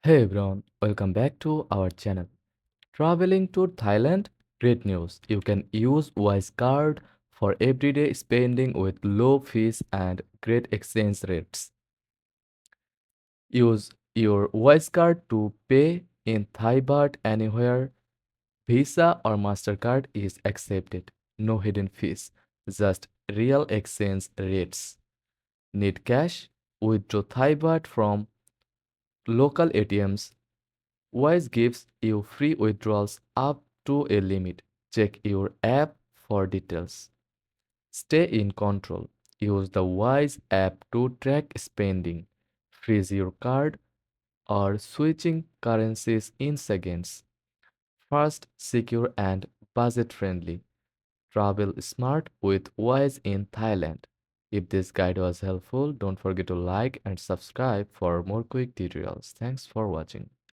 Hey everyone, welcome back to our channel. Traveling to Thailand? Great news. You can use Wise Card for everyday spending with low fees and great exchange rates. Use your Wise Card to pay in Thai baht anywhere. Visa or MasterCard is accepted. No hidden fees, just real exchange rates. Need cash? Withdraw Thai baht from local ATMs. Wise gives you free withdrawals up to a limit. Check your app for details. Stay in control. Use the Wise app to track spending. Freeze your card or switching currencies in seconds. Fast, secure, and budget friendly. Travel smart with Wise in Thailand. If this guide was helpful, don't forget to like and subscribe for more quick tutorials. Thanks for watching.